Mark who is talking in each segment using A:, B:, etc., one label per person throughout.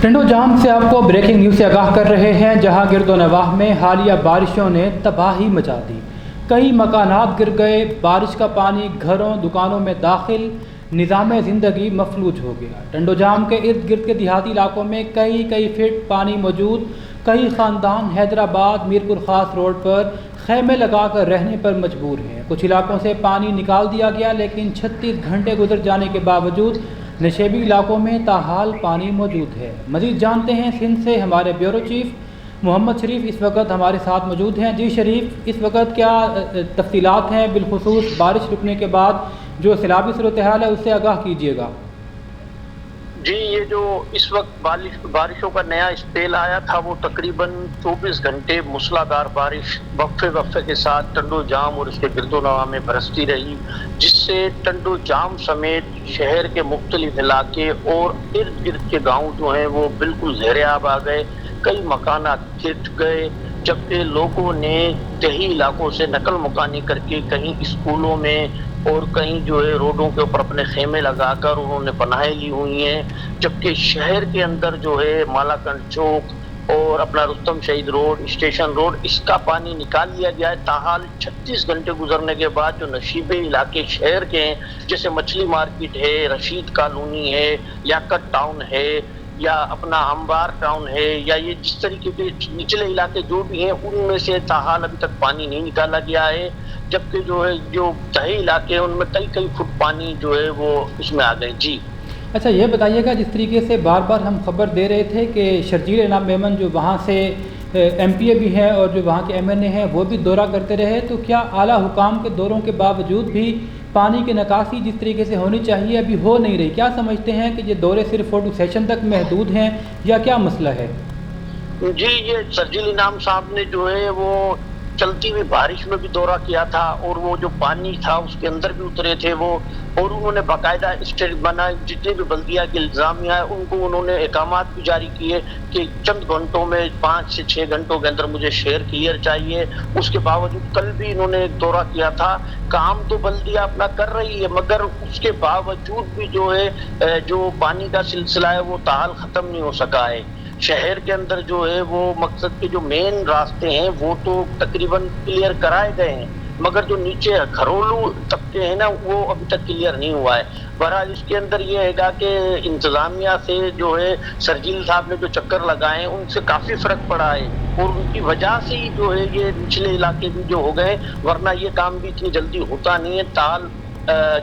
A: ٹنڈو جام سے آپ کو بریکنگ نیوز سے آگاہ کر رہے ہیں، جہاں گرد و نواح میں حالیہ بارشوں نے تباہی مچا دی۔ کئی مکانات گر گئے، بارش کا پانی گھروں دکانوں میں داخل، نظام زندگی مفلوج ہو گیا۔ ٹنڈو جام کے ارد گرد کے دیہاتی علاقوں میں کئی فٹ پانی موجود، کئی خاندان حیدرآباد میرپور خاص روڈ پر خیمے لگا کر رہنے پر مجبور ہیں۔ کچھ علاقوں سے پانی نکال دیا گیا، لیکن 36 گھنٹے گزر جانے کے باوجود نشیبی علاقوں میں تاحال پانی موجود ہے۔ مزید جانتے ہیں سندھ سے ہمارے بیورو چیف محمد شریف اس وقت ہمارے ساتھ موجود ہیں۔ جی شریف، اس وقت کیا تفصیلات ہیں؟ بالخصوص بارش رکنے کے بعد جو سیلابی صورتحال ہے اس سے آگاہ کیجیے گا۔
B: جی، یہ جو اس وقت بارشوں کا نیا اسپیل آیا تھا وہ تقریباً 24 گھنٹے موسلادھار بارش وقفے کے ساتھ ٹنڈو جام اور اس کے گرد و نواح میں برستی رہی، جس سے ٹنڈو جام سمیت شہر کے مختلف علاقے اور ارد گرد کے گاؤں جو ہیں وہ بالکل زیر آب آ گئے۔ کئی مکانات گر گئے، جبکہ لوگوں نے دیہی علاقوں سے نقل مکانی کر کے کہیں اسکولوں میں اور کہیں جو ہے روڈوں کے اوپر اپنے خیمے لگا کر انہوں نے پناہیں لی ہوئی ہیں، جبکہ شہر کے اندر جو ہے مالاکنڈ چوک اور اپنا رستم شہید روڈ، اسٹیشن روڈ، اس کا پانی نکال لیا گیا ہے۔ تاحال 36 گھنٹے گزرنے کے بعد جو نشیبے علاقے شہر کے ہیں، جیسے مچھلی مارکیٹ ہے، رشید کالونی ہے، لیاقت ٹاؤن ہے، یا اپنا انبار ٹاؤن ہے، یا یہ جس طریقے کے نچلے علاقے جو بھی ہیں ان میں سے تاحال ابھی تک پانی نہیں نکالا گیا ہے، جبکہ جو ہے جو تہی علاقے ہیں ان میں کئی فٹ پانی جو ہے وہ اس میں آ گئے۔ جی
A: اچھا، یہ بتائیے گا، جس طریقے سے بار بار ہم خبر دے رہے تھے کہ شرجیل انعام میمن جو وہاں سے ایم پی اے بھی ہیں اور جو وہاں کے ایم این اے ہیں وہ بھی دورہ کرتے رہے، تو کیا اعلیٰ حکام کے دوروں کے باوجود بھی پانی کی نکاسی جس طریقے سے ہونی چاہیے ابھی ہو نہیں رہی؟ کیا سمجھتے ہیں کہ یہ دورے صرف فوٹو سیشن تک محدود ہیں یا کیا مسئلہ ہے؟
B: جی، یہ شرجیل انعام صاحب نے جو ہے وہ چلتی ہوئی بارش میں بھی دورہ کیا تھا، اور وہ جو پانی تھا اس کے اندر بھی اترے تھے وہ، اور انہوں نے باقاعدہ اسٹیٹ بنا، جتنے بھی بلدیہ کی انتظامیہ ہے ان کو انہوں نے احکامات بھی جاری کیے کہ چند گھنٹوں میں 5 سے 6 گھنٹوں کے اندر مجھے شہر کلیئر چاہیے۔ اس کے باوجود کل بھی انہوں نے ایک دورہ کیا تھا۔ کام تو بلدیہ اپنا کر رہی ہے، مگر اس کے باوجود بھی جو ہے جو پانی کا سلسلہ ہے وہ تاحال ختم نہیں ہو سکا ہے۔ شہر کے اندر جو ہے وہ مقصد کے جو مین راستے ہیں وہ تو تقریباً کلیئر کرائے گئے ہیں، مگر جو نیچے گھریلو طبقے ہیں نا وہ ابھی تک کلیئر نہیں ہوا ہے۔ بہرحال اس کے اندر یہ ہے گا کہ انتظامیہ سے جو ہے شرجیل صاحب نے جو چکر لگائے ہیں ان سے کافی فرق پڑا ہے، اور ان کی وجہ سے ہی جو ہے یہ نچلے علاقے بھی جو ہو گئے، ورنہ یہ کام بھی اتنی جلدی ہوتا نہیں ہے، تاحال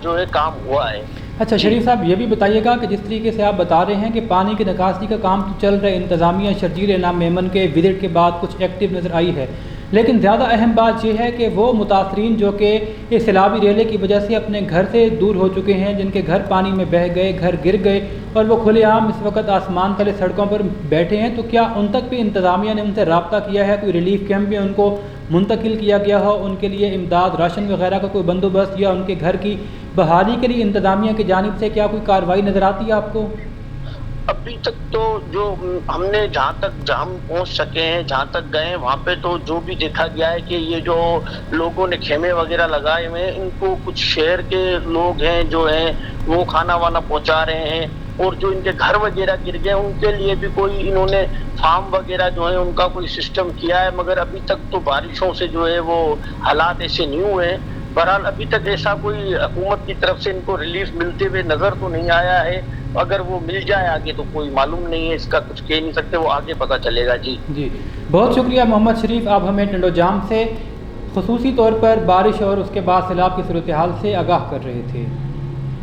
B: جو ہے کام ہوا ہے۔
A: اچھا شریف صاحب، یہ بھی بتائیے گا کہ جس طریقے سے آپ بتا رہے ہیں کہ پانی کی نکاسی کا کام تو چل رہا ہے، انتظامیہ شرجیل انعام میمن کے وزٹ کے بعد کچھ ایکٹیو نظر آئی ہے، لیکن زیادہ اہم بات یہ ہے کہ وہ متاثرین جو کہ اس سیلابی ریلے کی وجہ سے اپنے گھر سے دور ہو چکے ہیں، جن کے گھر پانی میں بہہ گئے، گھر گر گئے، اور وہ کھلے عام اس وقت آسمان تلے سڑکوں پر بیٹھے ہیں، تو کیا ان تک بھی انتظامیہ نے ان سے رابطہ کیا ہے؟ کوئی ریلیف کیمپ میں ان کو منتقل کیا گیا ہو، ان کے لیے امداد راشن وغیرہ کا کوئی بندوبست، یا ان کے گھر کی بحالی کے لیے انتظامیہ کی جانب سے کیا کوئی کارروائی نظر آتی ہے آپ کو؟
B: ابھی تک تو جو ہم نے جہاں پہنچ سکے ہیں، جہاں تک گئے وہاں پہ تو جو بھی دیکھا گیا ہے کہ یہ جو لوگوں نے خیمے وغیرہ لگائے ہوئے ہیں ان کو کچھ شہر کے لوگ ہیں جو ہیں وہ کھانا وانا پہنچا رہے ہیں، اور جو ان کے گھر وغیرہ گر گئے ان کے لیے بھی کوئی انہوں نے فارم وغیرہ جو ہے ان کا کوئی سسٹم کیا ہے، مگر ابھی تک تو بارشوں سے جو ہے وہ حالات ایسے نہیں ہوئے ہیں۔ بہرحال ابھی تک ایسا کوئی حکومت کی طرف سے ان کو ریلیف ملتے ہوئے نظر تو نہیں آیا ہے، اگر وہ مل جائے آگے تو کوئی معلوم نہیں ہے، اس کا کچھ کہہ نہیں سکتے، وہ آگے پتہ چلے گا۔ جی
A: بہت شکریہ محمد شریف، آپ ہمیں ٹنڈو جام سے خصوصی طور پر بارش اور اس کے بعد سیلاب کی صورتحال سے آگاہ کر رہے تھے۔